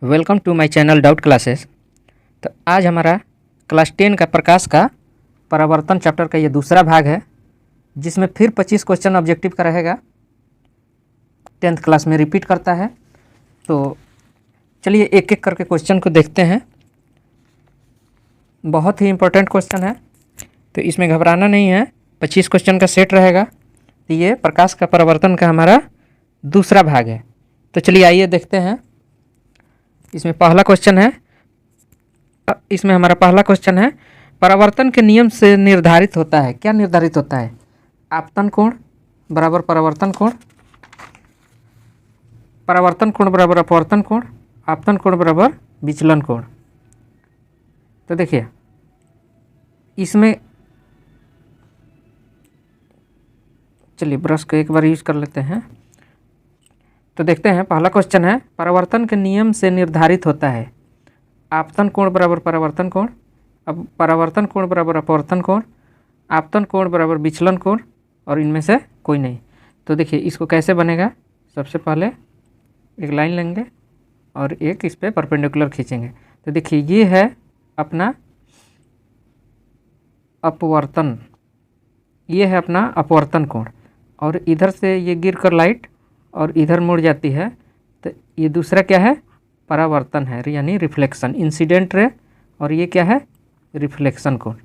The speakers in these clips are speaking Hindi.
Welcome to my channel doubt classes. तो आज हमारा क्लास 10 का प्रकाश का परावर्तन चैप्टर का ये दूसरा भाग है, जिसमें फिर 25 क्वेश्चन ऑब्जेक्टिव का रहेगा। 10th क्लास में रिपीट करता है। तो चलिए एक एक करके क्वेश्चन को देखते हैं। बहुत ही इम्पोर्टेंट क्वेश्चन है, तो इसमें घबराना नहीं है। 25 क्वेश्चन का सेट रहेगा। तो ये प्रकाश का परावर्तन का हमारा दूसरा भाग है। तो चलिए आइए देखते हैं। इसमें पहला क्वेश्चन है, इसमें हमारा पहला क्वेश्चन है, परावर्तन के नियम से निर्धारित होता है। क्या निर्धारित होता है? आपतन कोण बराबर परावर्तन कोण, परावर्तन कोण बराबर अपवर्तन कोण, आपतन कोण बराबर विचलन कोण। तो देखिए इसमें, चलिए ब्रश को एक बार यूज कर लेते हैं। तो देखते हैं, पहला क्वेश्चन है, परावर्तन के नियम से निर्धारित होता है आपतन कोण बराबर परावर्तन कोण, अब परावर्तन कोण बराबर अपवर्तन कोण, आपतन कोण बराबर विचलन कोण, और इनमें से कोई नहीं। तो देखिए इसको कैसे बनेगा। सबसे पहले एक लाइन लेंगे और एक इस पर परपेंडिकुलर खींचेंगे। तो देखिए ये है अपना अपवर्तन, ये है अपना अपवर्तन कोण, और इधर से ये गिर कर लाइट और इधर मुड़ जाती है। तो ये दूसरा क्या है? परावर्तन है, यानी रिफ्लेक्शन, इंसिडेंट रे, और ये क्या है? रिफ्लेक्शन कोण।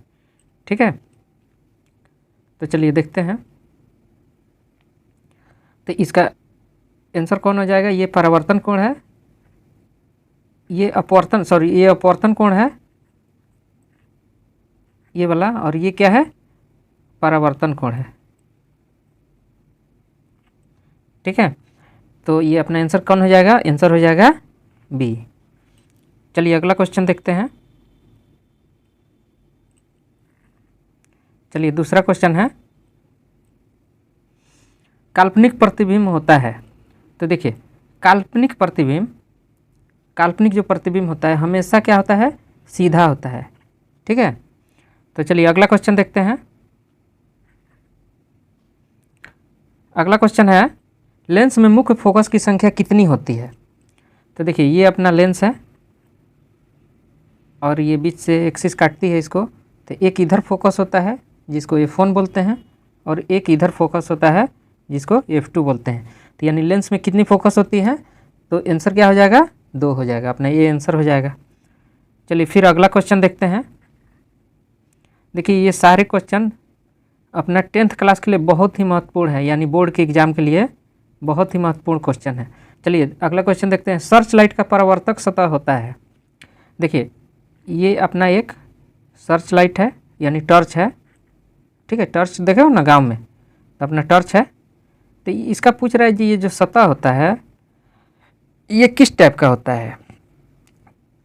ठीक है, तो चलिए देखते हैं। तो इसका आंसर कौन हो जाएगा? ये परावर्तन कोण है, ये अपवर्तन, सॉरी ये अपवर्तन कोण है ये वाला, और ये क्या है? परावर्तन कोण है। ठीक है, तो ये अपना आंसर कौन हो जाएगा? आंसर हो जाएगा बी। चलिए अगला क्वेश्चन देखते हैं। चलिए दूसरा क्वेश्चन है, काल्पनिक प्रतिबिंब होता है। तो देखिए काल्पनिक प्रतिबिंब, काल्पनिक जो प्रतिबिंब होता है हमेशा क्या होता है? सीधा होता है। ठीक है, तो चलिए अगला क्वेश्चन देखते हैं। अगला क्वेश्चन है, लेंस में मुख्य फोकस की संख्या कितनी होती है? तो देखिए ये अपना लेंस है और ये बीच से एक्सिस काटती है इसको। तो एक इधर फोकस होता है जिसको F1 बोलते हैं, और एक इधर फोकस होता है जिसको F2 बोलते हैं। तो यानी लेंस में कितनी फोकस होती है? तो आंसर क्या हो जाएगा? 2 हो जाएगा, अपना ये आंसर हो जाएगा। चलिए फिर अगला क्वेश्चन देखते हैं। देखिए ये सारे क्वेश्चन अपना 10th क्लास के लिए बहुत ही महत्वपूर्ण है, यानी बोर्ड के एग्जाम के लिए बहुत ही महत्वपूर्ण क्वेश्चन है। चलिए अगला क्वेश्चन देखते हैं, सर्च लाइट का परावर्तक सतह होता है। देखिए ये अपना एक सर्च लाइट है, यानी टॉर्च है। ठीक है, टॉर्च देखे हो ना गांव में, तो अपना टॉर्च है। तो इसका पूछ रहा है जी, ये जो सतह होता है ये किस टाइप का होता है?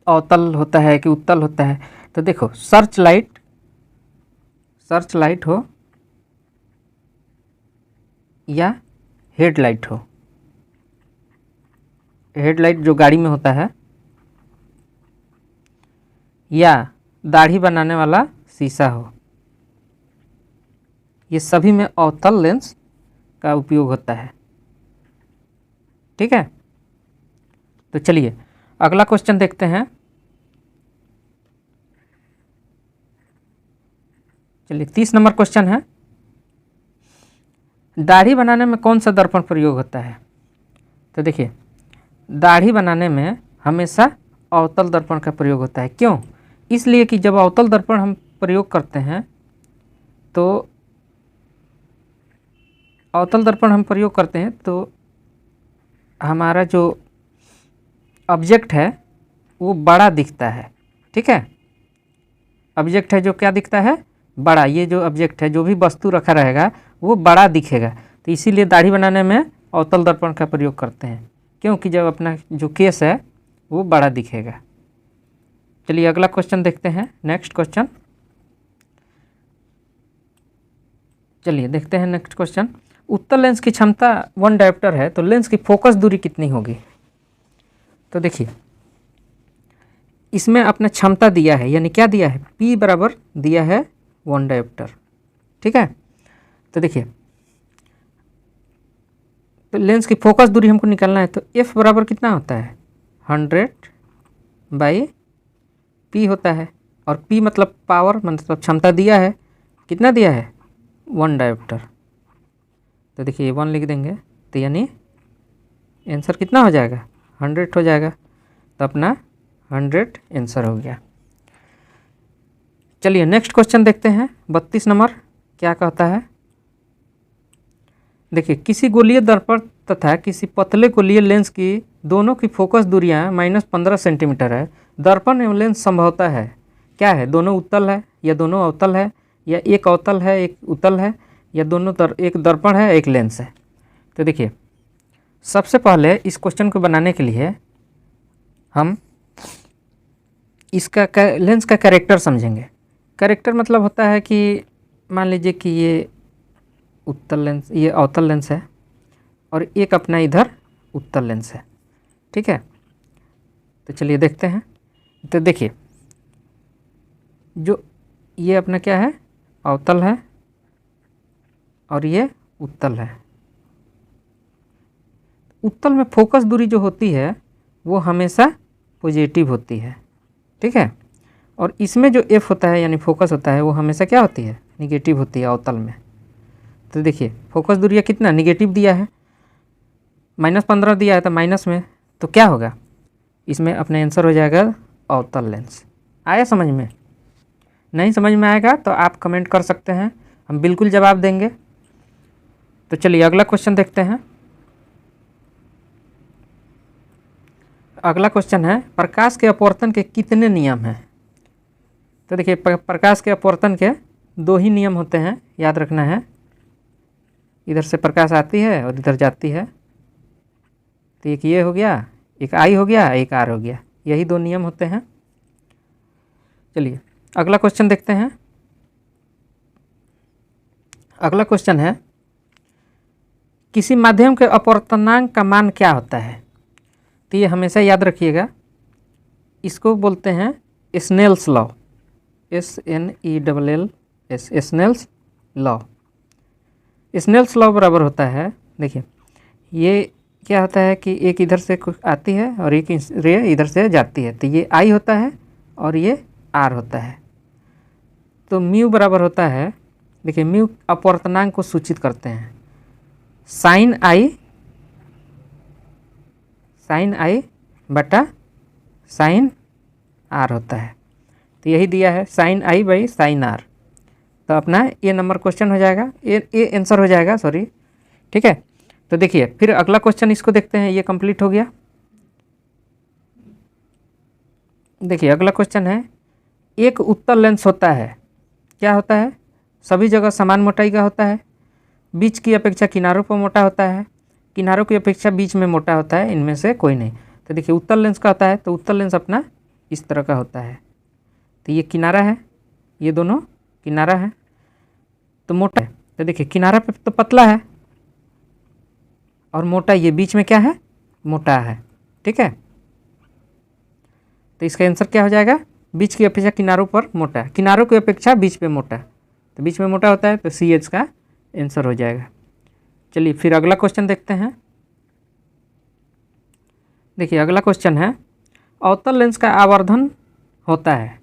अवतल होता है कि उत्तल होता है? तो देखो सर्च लाइट हो या हेडलाइट हो, हेडलाइट जो गाड़ी में होता है, या दाढ़ी बनाने वाला शीशा हो, ये सभी में अवतल लेंस का उपयोग होता है। ठीक है, तो चलिए अगला क्वेश्चन देखते हैं। चलिए 30 नंबर क्वेश्चन है, दाढ़ी बनाने में कौन सा दर्पण प्रयोग होता है? तो देखिए दाढ़ी बनाने में हमेशा अवतल दर्पण का प्रयोग होता है। क्यों? इसलिए कि जब अवतल दर्पण हम प्रयोग करते हैं, तो अवतल दर्पण हम प्रयोग करते हैं तो हमारा जो ऑब्जेक्ट है वो बड़ा दिखता है। ठीक है, ऑब्जेक्ट है जो क्या दिखता है? बड़ा। ये जो ऑब्जेक्ट है, जो भी वस्तु रखा रहेगा वो बड़ा दिखेगा। तो इसीलिए दाढ़ी बनाने में अवतल दर्पण का प्रयोग करते हैं, क्योंकि जब अपना जो केस है वो बड़ा दिखेगा। चलिए अगला क्वेश्चन देखते हैं, नेक्स्ट क्वेश्चन। चलिए देखते हैं नेक्स्ट क्वेश्चन, उत्तल लेंस की क्षमता 1 डायोप्टर है, तो लेंस की फोकस दूरी कितनी होगी? तो देखिए इसमें अपना क्षमता दिया है, यानी क्या दिया है? P बराबर दिया है 1 डायोप्टर। ठीक है, तो देखिए तो लेंस की फोकस दूरी हमको निकालना है, तो F बराबर कितना होता है? 100 बाई पी होता है, और पी मतलब पावर, मतलब क्षमता दिया है, कितना दिया है 1 डायोप्टर। तो देखिए 1 लिख देंगे, तो यानी आंसर कितना हो जाएगा 100 हो जाएगा। तो अपना 100 आंसर हो गया। चलिए नेक्स्ट क्वेश्चन देखते हैं। 32 नंबर क्या कहता है, देखिए किसी गोलीय दर्पण तथा किसी पतले गोलीय लेंस की दोनों की फोकस दूरियां -15 सेंटीमीटर है। दर्पण एवं लेंस संभवतः है क्या है, दोनों उत्तल है या दोनों अवतल है, या एक अवतल है एक उत्तल है, या दोनों एक दर्पण है एक लेंस है। तो देखिए सबसे पहले इस क्वेश्चन को बनाने के लिए हम इसका लेंस का कैरेक्टर समझेंगे। कैरेक्टर मतलब होता है कि मान लीजिए कि ये उत्तल लेंस, ये अवतल लेंस है, और एक अपना इधर उत्तल लेंस है, ठीक है। तो चलिए देखते हैं। तो देखिए जो ये अपना क्या है अवतल है, और ये उत्तल है। उत्तल में फोकस दूरी जो होती है वो हमेशा पॉजिटिव होती है, ठीक है। और इसमें जो एफ होता है यानी फोकस होता है वो हमेशा क्या होती है निगेटिव होती है अवतल में। तो देखिए फोकस दूरिया कितना निगेटिव दिया है, -15 दिया है, तो माइनस में तो क्या होगा इसमें अपने आंसर हो जाएगा अवतल लेंस। आया समझ में? नहीं समझ में आएगा तो आप कमेंट कर सकते हैं, हम बिल्कुल जवाब देंगे। तो चलिए अगला क्वेश्चन देखते हैं। अगला क्वेश्चन है प्रकाश के अपवर्तन के कितने नियम हैं। तो देखिए प्रकाश के अपवर्तन के 2 ही नियम होते हैं, याद रखना है। इधर से प्रकाश आती है और इधर जाती है, तो एक ये हो गया, एक आई हो गया, एक आर हो गया, यही 2 नियम होते हैं। चलिए अगला क्वेश्चन देखते हैं। अगला क्वेश्चन है किसी माध्यम के अपवर्तनांक का मान क्या होता है। तो ये हमेशा याद रखिएगा, इसको बोलते हैं Snell's law, SNELLS, Snell's law. Snell's law बराबर होता है, देखिए ये क्या होता है कि एक इधर से आती है और एक रे इधर से जाती है, तो ये आई होता है और ये आर होता है। तो म्यू बराबर होता है, देखिए म्यू अपवर्तनांक को सूचित करते हैं, साइन आई बटा साइन आर होता है। तो यही दिया है sine I by sine R. तो अपना ये नंबर क्वेश्चन हो जाएगा, ये आंसर हो जाएगा, सॉरी, ठीक है। तो देखिए फिर अगला क्वेश्चन इसको देखते हैं, ये कंप्लीट हो गया। देखिए अगला क्वेश्चन है एक उत्तल लेंस होता है, क्या होता है सभी जगह समान मोटाई का होता है, बीच की अपेक्षा किनारों पर मोटा होता है, किनारों की अपेक्षा बीच में मोटा होता है, इनमें से कोई नहीं। तो देखिए उत्तल लेंस का होता है, तो उत्तल लेंस अपना इस तरह का होता है। तो ये किनारा है, ये दोनों किनारा है, तो मोटा है। तो देखिए किनारा पे तो पतला है और मोटा, ये बीच में क्या है मोटा है, ठीक है। तो इसका आंसर क्या हो जाएगा बीच की अपेक्षा किनारों पर मोटा, किनारों की अपेक्षा बीच पे मोटा, तो बीच में मोटा होता है, तो CH का आंसर हो जाएगा। चलिए फिर अगला क्वेश्चन देखते हैं। देखिए अगला क्वेश्चन है अवतल लेंस का आवर्धन होता है।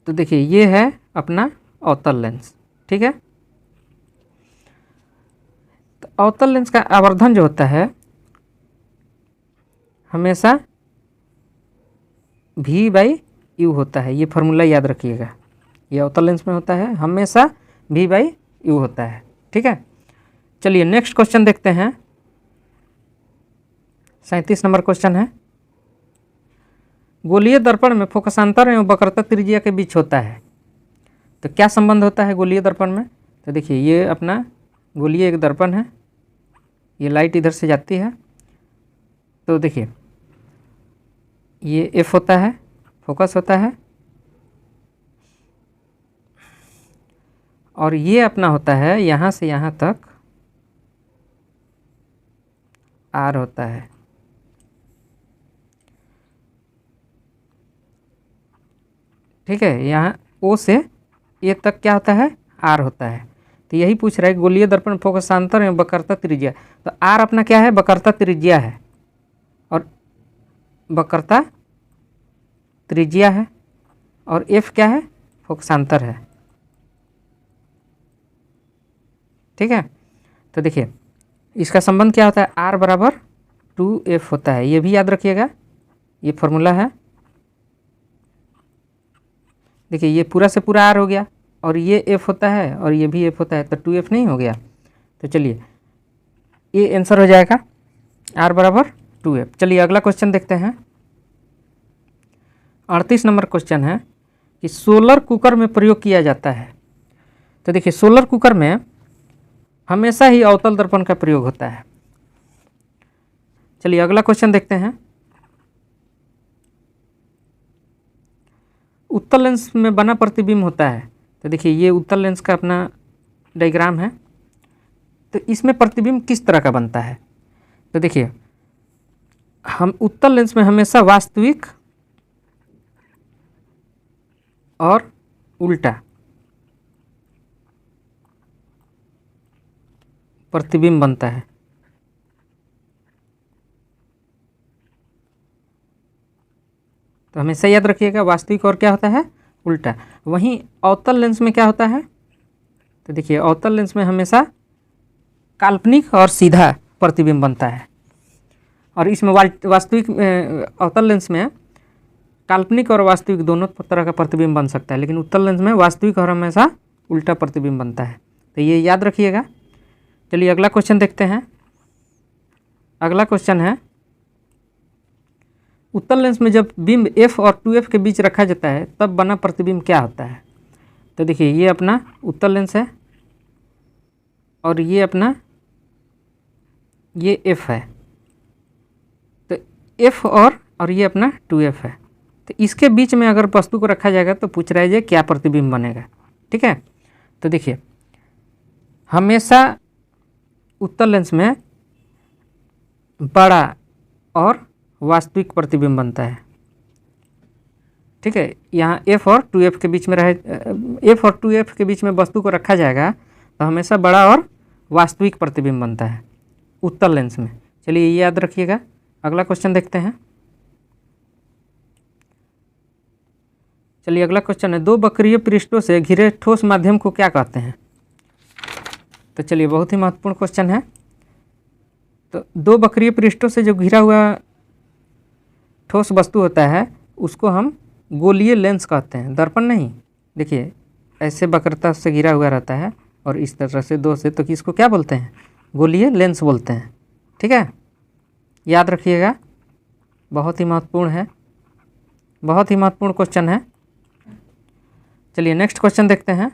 तो देखिए ये है अपना अवतल लेंस, ठीक है। तो अवतल लेंस का आवर्धन जो होता है हमेशा V/U होता है, ये फार्मूला याद रखिएगा, ये अवतल लेंस में होता है हमेशा V/U होता है, ठीक है। चलिए नेक्स्ट क्वेश्चन देखते हैं। 37 नंबर क्वेश्चन है गोलीय दर्पण में फोकसांतर एवं वक्रता त्रिज्या के बीच होता है। तो क्या संबंध होता है गोलीय दर्पण में। तो देखिए ये अपना गोलीय एक दर्पण है, ये लाइट इधर से जाती है, तो देखिए ये F होता है, फोकस होता है, और ये अपना होता है यहाँ से यहाँ तक R होता है, ठीक है। यहाँ O से A तक क्या होता है R होता है। तो यही पूछ रहा है गोलीय दर्पण फोकसांतर एवं वक्रता त्रिज्या। तो R अपना क्या है वक्रता त्रिज्या है, और वक्रता त्रिज्या है और एफ क्या है, फोकसांतर है। ठीक है, तो देखिए इसका संबंध क्या होता है, आर बराबर 2f होता है, ये भी याद रखिएगा, ये फॉर्मूला है। देखिए ये पूरा से पूरा आर हो गया और ये एफ होता है और ये भी एफ होता है, तो 2f नहीं हो गया। तो चलिए ये आंसर हो जाएगा आर बराबर 2f। चलिए अगला क्वेश्चन देखते हैं। 38 नंबर क्वेश्चन है कि सोलर कुकर में प्रयोग किया जाता है। तो देखिए सोलर कुकर में हमेशा ही अवतल दर्पण का प्रयोग होता है। चलिए अगला क्वेश्चन देखते हैं। उत्तल लेंस में बना प्रतिबिंब होता है। तो देखिए ये उत्तल लेंस का अपना डायग्राम है। तो इसमें प्रतिबिंब किस तरह का बनता है, तो देखिए हम उत्तल लेंस में हमेशा वास्तविक और उल्टा प्रतिबिंब बनता है। तो हमेशा याद रखिएगा वास्तविक और क्या होता है, उल्टा। वहीं अवतल लेंस में क्या होता है, तो देखिए अवतल लेंस में हमेशा काल्पनिक और सीधा प्रतिबिंब बनता है। और इसमें वास्तविक अवतल लेंस में काल्पनिक और वास्तविक दोनों तरह का प्रतिबिंब बन सकता है, लेकिन उत्तल लेंस में वास्तविक और हमेशा उल्टा प्रतिबिंब बनता है। तो ये याद रखिएगा। चलिए अगला क्वेश्चन देखते हैं। अगला क्वेश्चन है, उत्तल लेंस में जब बिंब f और 2f के बीच रखा जाता है तब बना प्रतिबिंब क्या होता है। तो देखिए ये अपना उत्तल लेंस है और ये अपना ये f है। तो f और ये अपना 2f है। तो इसके बीच में अगर वस्तु को रखा जाएगा तो पूछ रहा है क्या प्रतिबिंब बनेगा। ठीक है, तो देखिए हमेशा उत्तल लेंस में बड़ा और वास्तविक प्रतिबिंब बनता है। ठीक है, यहाँ f और 2f के बीच में रहे, f और 2f के बीच में वस्तु को रखा जाएगा तो हमेशा बड़ा और वास्तविक प्रतिबिंब बनता है उत्तल लेंस में। चलिए ये याद रखिएगा। अगला क्वेश्चन देखते हैं। चलिए अगला क्वेश्चन है, दो वक्रीय पृष्ठों से घिरे ठोस माध्यम को क्या कहते हैं। तो चलिए बहुत ही महत्वपूर्ण क्वेश्चन है। तो दो वक्रीय पृष्ठों से जो घिरा हुआ ठोस वस्तु होता है उसको हम गोलीय लेंस कहते हैं, दर्पण नहीं। देखिए ऐसे वक्रता से घिरा हुआ रहता है और इस तरह से दो से, तो किसको क्या बोलते हैं, गोलीय लेंस बोलते हैं। ठीक है, याद रखिएगा, बहुत ही महत्वपूर्ण है, बहुत ही महत्वपूर्ण क्वेश्चन है। चलिए नेक्स्ट क्वेश्चन देखते हैं।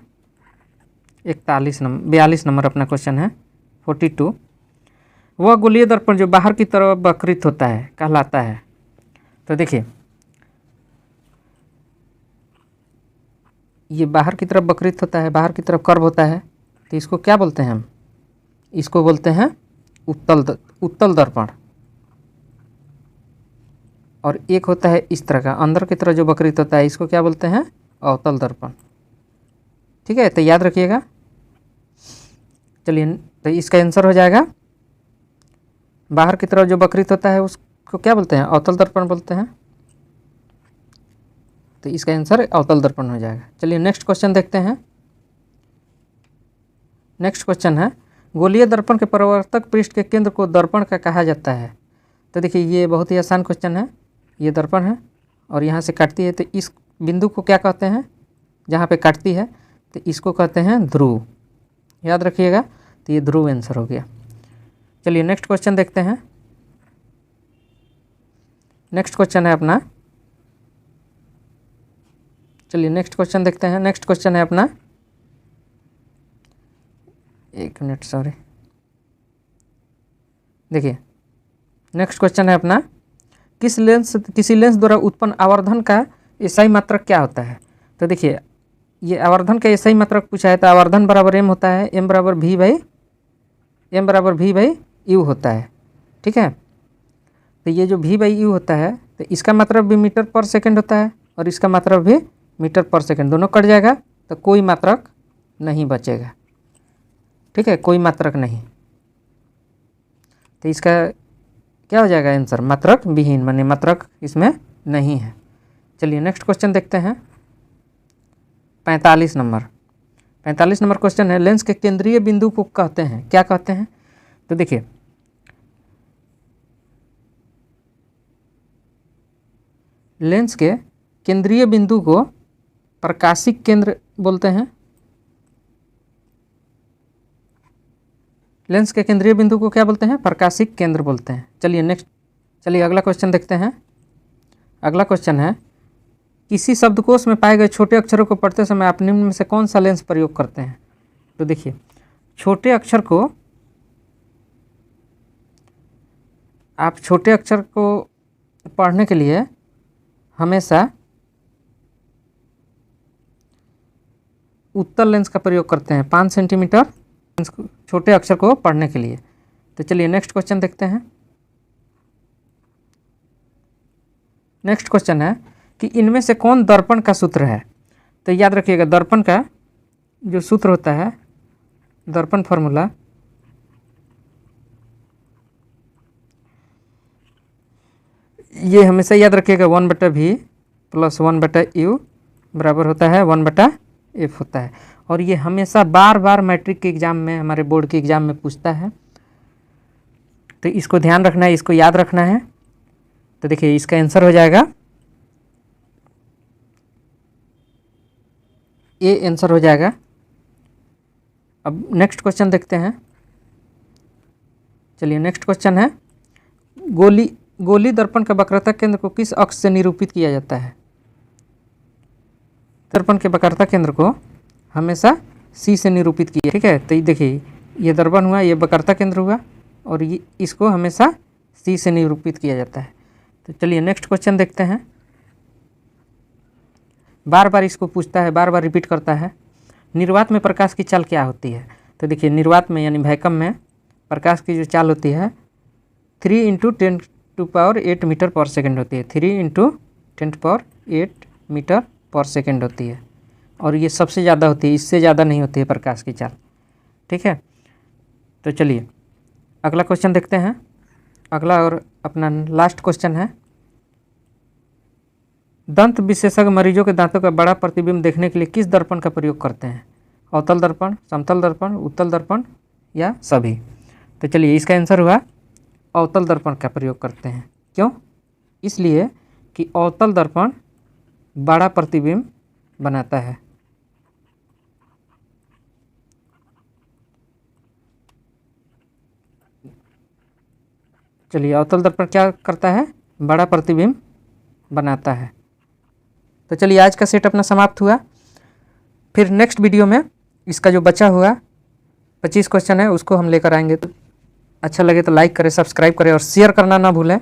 42 नंबर अपना क्वेश्चन है 42। वह गोलीय दर्पण जो बाहर की तरफ वक्रित होता है कहलाता है। तो देखिए ये बाहर की तरफ वक्रित होता है, बाहर की तरफ कर्व होता है, तो इसको क्या बोलते हैं हम, इसको बोलते हैं उत्तल दर्पण। और एक होता है इस तरह का अंदर की तरफ जो वक्रित होता है इसको क्या बोलते हैं, अवतल दर्पण। ठीक है, तो याद रखिएगा। चलिए तो इसका आंसर हो जाएगा, बाहर की तरफ जो वक्रित होता है उसको क्या बोलते हैं, अवतल दर्पण बोलते हैं। तो इसका आंसर अवतल दर्पण हो जाएगा। चलिए नेक्स्ट क्वेश्चन देखते हैं। नेक्स्ट क्वेश्चन है, गोलीय दर्पण के परावर्तक पृष्ठ के केंद्र को दर्पण का कहा जाता है। तो देखिए ये बहुत ही आसान क्वेश्चन है। ये दर्पण है और यहाँ से काटती है, तो इस बिंदु को क्या कहते हैं, जहाँ पे काटती है तो इसको कहते हैं ध्रुव। याद रखिएगा, तो ये ध्रुव आंसर हो गया। चलिए नेक्स्ट क्वेश्चन देखते हैं। नेक्स्ट क्वेश्चन है अपना, चलिए नेक्स्ट क्वेश्चन देखते हैं। नेक्स्ट क्वेश्चन है अपना, एक मिनट सॉरी, देखिए नेक्स्ट क्वेश्चन है अपना, किसी लेंस द्वारा उत्पन्न आवर्धन का एसआई मात्रक क्या होता है। तो देखिए ये आवर्धन का एसआई मात्रक पूछा है, तो आवर्धन बराबर m होता है, m बराबर v बाई u होता है। ठीक है, तो ये जो v बाई u होता है तो इसका मात्रक भी मीटर पर सेकंड होता है और इसका मात्रक भी मीटर पर सेकंड, दोनों कट जाएगा तो कोई मात्रक नहीं बचेगा। ठीक है, कोई मात्रक नहीं। तो इसका क्या हो जाएगा आंसर, मात्रक विहीन, माने मात्रक इसमें नहीं है। चलिए नेक्स्ट क्वेश्चन देखते हैं 45 नंबर। 45 नंबर क्वेश्चन है, लेंस के केंद्रीय बिंदु को कहते हैं, क्या कहते हैं? तो देखिए लेंस के केंद्रीय बिंदु को प्रकाशिक केंद्र बोलते हैं। लेंस के केंद्रीय बिंदु को क्या बोलते हैं? प्रकाशिक केंद्र बोलते हैं। चलिए नेक्स्ट, चलिए अगला क्वेश्चन देखते हैं। अगला क्वेश्चन है, किसी शब्दकोश में पाए गए छोटे अक्षरों को पढ़ते समय आप निम्न में से कौन सा लेंस प्रयोग करते हैं? तो देखिए छोटे अक्षर को, आप छोटे अक्षर को पढ़ने के लिए हमेशा उत्तल लेंस का प्रयोग करते हैं, 5 सेंटीमीटर छोटे अक्षर को पढ़ने के लिए। तो चलिए नेक्स्ट क्वेश्चन देखते हैं। नेक्स्ट क्वेश्चन है कि इनमें से कौन दर्पण का सूत्र है? तो याद रखिएगा दर्पण का जो सूत्र होता है, दर्पण फॉर्मूला, ये हमेशा याद रखिएगा 1/v + 1/u बराबर होता है 1/f होता है। और ये हमेशा बार बार मैट्रिक के एग्ज़ाम में, हमारे बोर्ड के एग्ज़ाम में पूछता है, तो इसको ध्यान रखना है, इसको याद रखना है। तो देखिए इसका आंसर हो जाएगा ए, आंसर हो जाएगा। अब नेक्स्ट क्वेश्चन देखते हैं। चलिए नेक्स्ट क्वेश्चन है, गोली दर्पण का वक्रता केंद्र को किस अक्ष से निरूपित किया जाता है? दर्पण के वक्रता केंद्र को हमेशा सी से निरूपित किया, ठीक है। तो ये देखिए ये दर्पण हुआ, ये वक्रता केंद्र हुआ, और ये इसको हमेशा सी से निरूपित किया जाता है। तो चलिए नेक्स्ट क्वेश्चन देखते हैं। बार बार इसको पूछता है, बार बार रिपीट करता है। निर्वात में प्रकाश की चाल क्या होती है? तो देखिए निर्वात में यानी वैक्यूम में प्रकाश की जो चाल होती है 3 × 10⁸ मीटर पर सेकेंड होती है। 3 × 10⁸ मीटर पर सेकेंड होती है, और ये सबसे ज़्यादा होती है, इससे ज़्यादा नहीं होती है प्रकाश की चाल, ठीक है। तो चलिए अगला क्वेश्चन देखते हैं। अगला और अपना लास्ट क्वेश्चन है, दंत विशेषज्ञ मरीजों के दांतों का बड़ा प्रतिबिंब देखने के लिए किस दर्पण का प्रयोग करते हैं? अवतल दर्पण, समतल दर्पण, उत्तल दर्पण या सभी? तो चलिए इसका आंसर हुआ अवतल दर्पण का प्रयोग करते हैं। क्यों? इसलिए कि अवतल दर्पण बड़ा प्रतिबिंब बनाता है। चलिए अवतल दर्पण क्या करता है? बड़ा प्रतिबिंब बनाता है। तो चलिए आज का सेट अपना समाप्त हुआ। फिर नेक्स्ट वीडियो में इसका जो बचा हुआ 25 क्वेश्चन है उसको हम लेकर आएंगे। तो अच्छा लगे तो लाइक करें, सब्सक्राइब करें और शेयर करना ना भूलें।